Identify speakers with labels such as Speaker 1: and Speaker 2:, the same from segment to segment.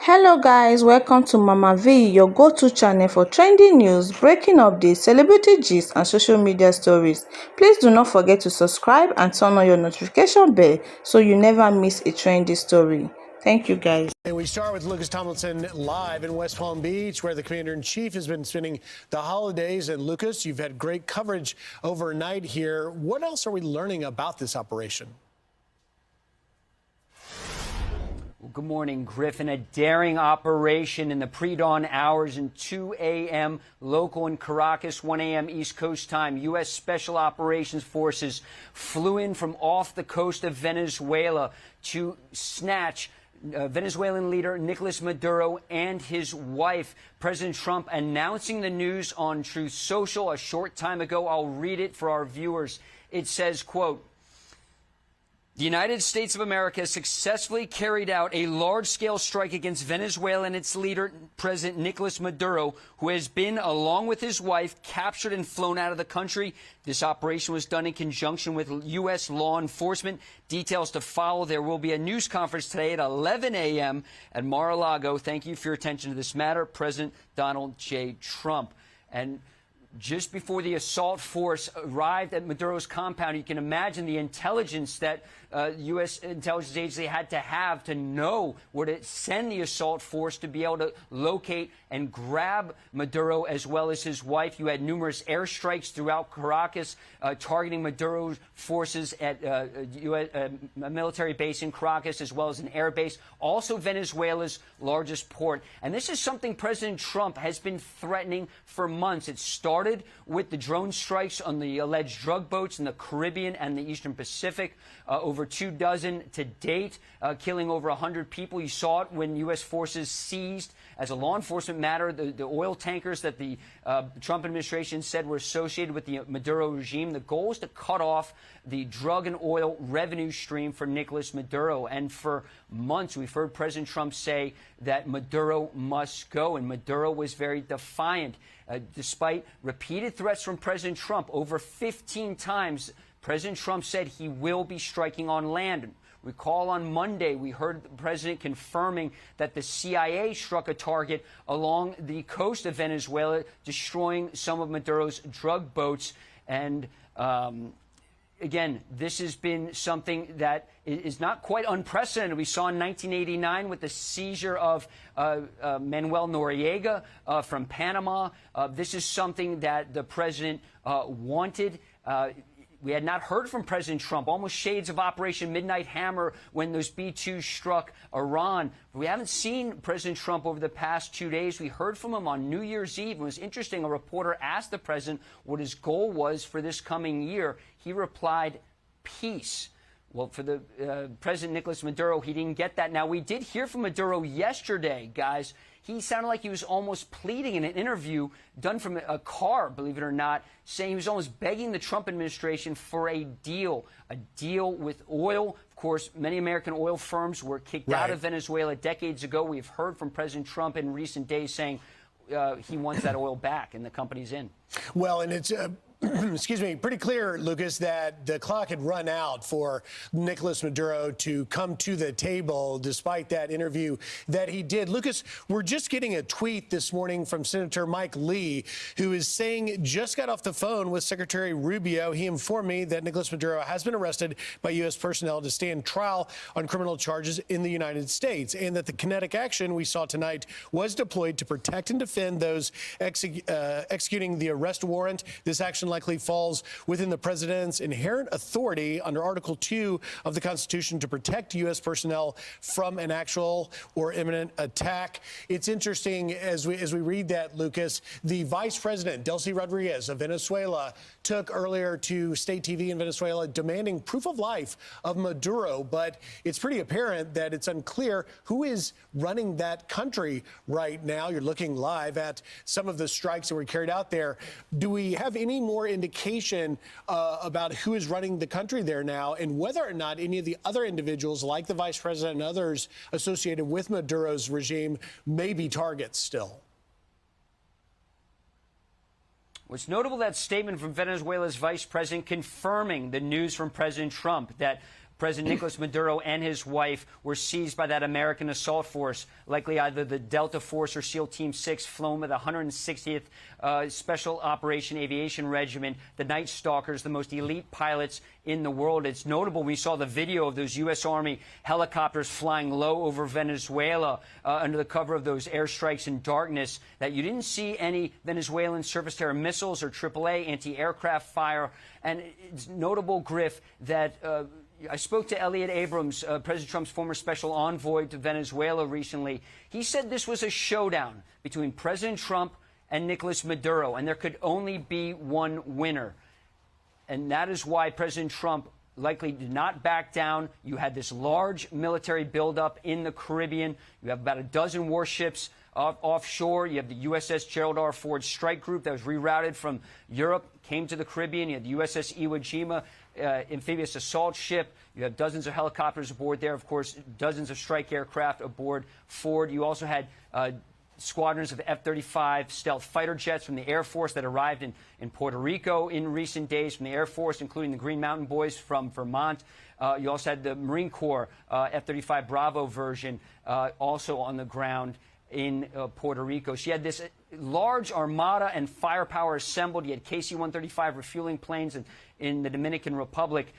Speaker 1: Hello guys, welcome to Mama V, your go-to channel for trending news, breaking updates, celebrity gist and social media stories. Please do not forget to subscribe and turn on your notification bell so you never miss a trendy story. Thank you guys.
Speaker 2: And we start with Lucas Tomlinson live in West Palm Beach, where the Commander-in-Chief has been spending the holidays. And Lucas, you've had great coverage overnight here. What else are we learning about this operation?
Speaker 3: Well, good morning, Griffin. A daring operation in the pre-dawn hours in 2 a.m. local in Caracas, 1 a.m. East Coast time. U.S. Special Operations Forces flew in from off the coast of Venezuela to snatch Venezuelan leader Nicolás Maduro and his wife. President Trump announcing the news on Truth Social a short time ago. I'll read it for our viewers. It says, quote, "The United States of America has successfully carried out a large-scale strike against Venezuela and its leader, President Nicolás Maduro, who has been, along with his wife, captured and flown out of the country. This operation was done in conjunction with U.S. law enforcement. Details to follow. There will be a news conference today at 11 a.m. at Mar-a-Lago. Thank you for your attention to this matter. President Donald J. Trump." And just before the assault force arrived at Maduro's compound, you can imagine the intelligence that U.S. intelligence agency had to have to know where to send the assault force to be able to locate and grab Maduro as well as his wife. You had numerous airstrikes throughout Caracas targeting Maduro's forces at a military base in Caracas as well as an air base, also Venezuela's largest port. And this is something President Trump has been threatening for months. It started with the drone strikes on the alleged drug boats in the Caribbean and the Eastern Pacific. Over 24 to date, killing over 100 people. You saw it when U.S. forces seized, as a law enforcement matter, the oil tankers that the Trump administration said were associated with the Maduro regime. The goal is to cut off the drug and oil revenue stream for Nicolás Maduro. And for months, we've heard President Trump say that Maduro must go. And Maduro was very defiant. Despite repeated threats from President Trump, over 15 times, President Trump said he will be striking on land. Recall on Monday, we heard the president confirming that the CIA struck a target along the coast of Venezuela, destroying some of Maduro's drug boats. And again, this has been something that is not quite unprecedented. We saw in 1989 with the seizure of Manuel Noriega from Panama. This is something that the president wanted. We had not heard from President Trump, almost shades of Operation Midnight Hammer when those B-2s struck Iran. We haven't seen President Trump over the past 2 days. We heard from him on New Year's Eve. It was interesting. A reporter asked the president what his goal was for this coming year. He replied, peace. Well, for the President Nicolás Maduro, he didn't get that. Now, we did hear from Maduro yesterday, guys. He sounded like he was almost pleading in an interview done from a car, believe it or not, saying he was almost begging the Trump administration for a deal with oil. Of course, many American oil firms were kicked out of Venezuela decades ago. We've heard from President Trump in recent days saying he wants that oil back and the company's in.
Speaker 2: Well, and it's excuse me, pretty clear, Lucas, that the clock had run out for Nicolás Maduro to come to the table despite that interview that he did. Lucas, we're just getting a tweet this morning from Senator Mike Lee, who is saying just got off the phone with Secretary Rubio. He informed me that Nicolás Maduro has been arrested by U.S. personnel to stand trial on criminal charges in the United States, and that the kinetic action we saw tonight was deployed to protect and defend those executing the arrest warrant. This action likely falls within the president's inherent authority under Article 2 of the Constitution to protect U.S. personnel from an actual or imminent attack. It's interesting as we read that, Lucas, the vice president, Delcy Rodriguez of Venezuela, took earlier to state TV in Venezuela demanding proof of life of Maduro. But it's pretty apparent that it's unclear who is running that country right now. You're looking live at some of the strikes that were carried out there. Do we have any more indication about who is running the country there now, and whether or not any of the other individuals like the vice president and others associated with Maduro's regime may be targets still?
Speaker 3: What's notable, that statement from Venezuela's vice president confirming the news from President Trump that President Nicolás Maduro and his wife were seized by that American assault force, likely either the Delta Force or SEAL Team 6, flown by the 160th Special Operation Aviation Regiment, the Night Stalkers, the most elite pilots in the world. It's notable we saw the video of those U.S. Army helicopters flying low over Venezuela under the cover of those airstrikes in darkness, that you didn't see any Venezuelan surface-to-air missiles or AAA anti-aircraft fire. And it's notable, Griff, that I spoke to Elliot Abrams, President Trump's former special envoy to Venezuela recently. He said this was a showdown between President Trump and Nicolás Maduro, and there could only be one winner. And that is why President Trump likely did not back down. You had this large military buildup in the Caribbean. You have about a dozen warships offshore. You have the USS Gerald R. Ford strike group that was rerouted from Europe, came to the Caribbean. You had the USS Iwo Jima amphibious assault ship. You have dozens of helicopters aboard there. Of course, dozens of strike aircraft aboard Ford. You also had squadrons of F-35 stealth fighter jets from the Air Force that arrived in Puerto Rico in recent days, from the Air Force, including the Green Mountain Boys from Vermont. You also had the Marine Corps F-35 Bravo version also on the ground in Puerto Rico. So you had this large armada and firepower assembled. You had KC-135 refueling planes in the Dominican Republic.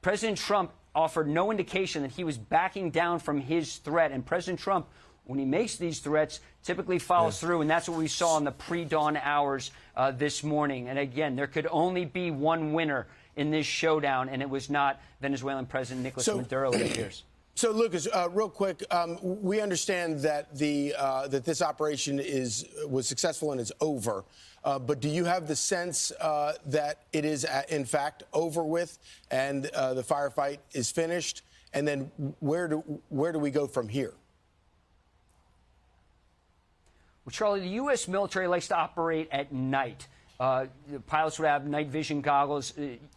Speaker 3: President Trump offered no indication that he was backing down from his threat. And President Trump, when he makes these threats, typically follows through. And that's what we saw in the pre-dawn hours this morning. And again, there could only be one winner in this showdown, and it was not Venezuelan President Nicolás Maduro, it appears.
Speaker 2: So, Lucas, real quick, we understand that that this operation was successful and is over. But do you have the sense that it is, in fact, over with and the firefight is finished? And then where do we go from here?
Speaker 3: Well, Charlie, the U.S. military likes to operate at night. The pilots would have night vision goggles.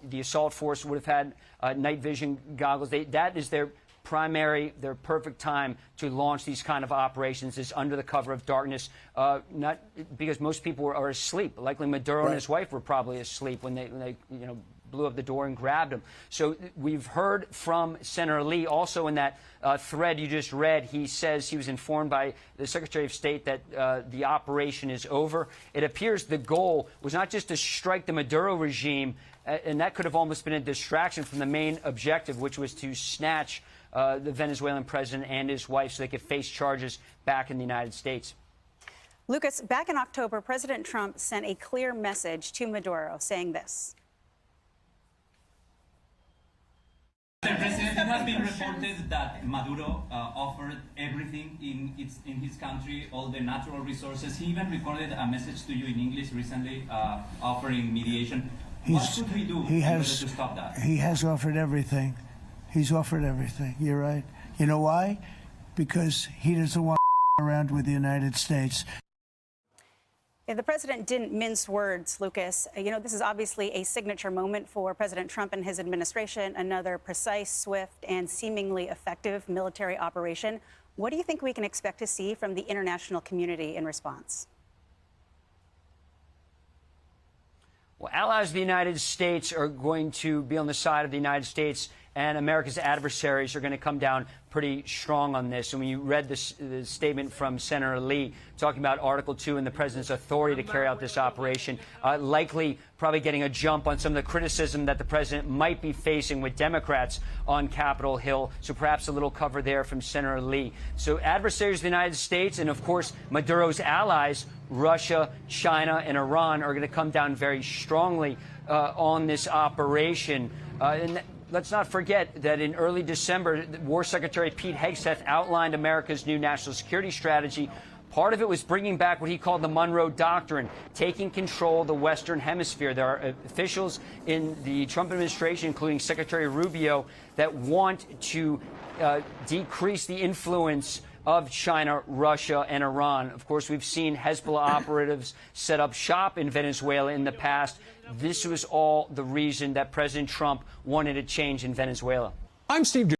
Speaker 3: The assault force would have had night vision goggles. That is their perfect time to launch these kind of operations, is under the cover of darkness, not because most people are asleep. Likely Maduro and his wife were probably asleep when they blew up the door and grabbed him. So we've heard from Senator Lee also in that thread you just read. He says he was informed by the Secretary of State that the operation is over. It appears the goal was not just to strike the Maduro regime, and that could have almost been a distraction from the main objective, which was to snatch the Venezuelan president and his wife so they could face charges back in the United States.
Speaker 4: Lucas, back in October, President Trump sent a clear message to Maduro saying this.
Speaker 5: Mr. President, it has been reported that Maduro offered everything in his country, all the natural resources. He even recorded a message to you in English recently, offering mediation. What should we do in order to stop that?
Speaker 6: He has offered everything. He's offered everything. You're right. You know why? Because he doesn't want around with the United States.
Speaker 4: Yeah, the president didn't mince words, Lucas. This is obviously a signature moment for President Trump and his administration, another precise, swift, and seemingly effective military operation. What do you think we can expect to see from the international community in response?
Speaker 3: Well, allies of the United States are going to be on the side of the United States, and America's adversaries are going to come down pretty strong on this. And when you read the statement from Senator Lee talking about Article 2 and the president's authority to carry out this operation, likely probably getting a jump on some of the criticism that the president might be facing with Democrats on Capitol Hill. So perhaps a little cover there from Senator Lee. So adversaries of the United States and, of course, Maduro's allies, Russia, China, and Iran, are going to come down very strongly on this operation. Let's not forget that in early December, War Secretary Pete Hegseth outlined America's new national security strategy. Part of it was bringing back what he called the Monroe Doctrine, taking control of the Western Hemisphere. There are officials in the Trump administration, including Secretary Rubio, that want to decrease the influence of China, Russia, and Iran. Of course, we've seen Hezbollah operatives set up shop in Venezuela in the past. This was all the reason that President Trump wanted a change in Venezuela.
Speaker 7: I'm Steve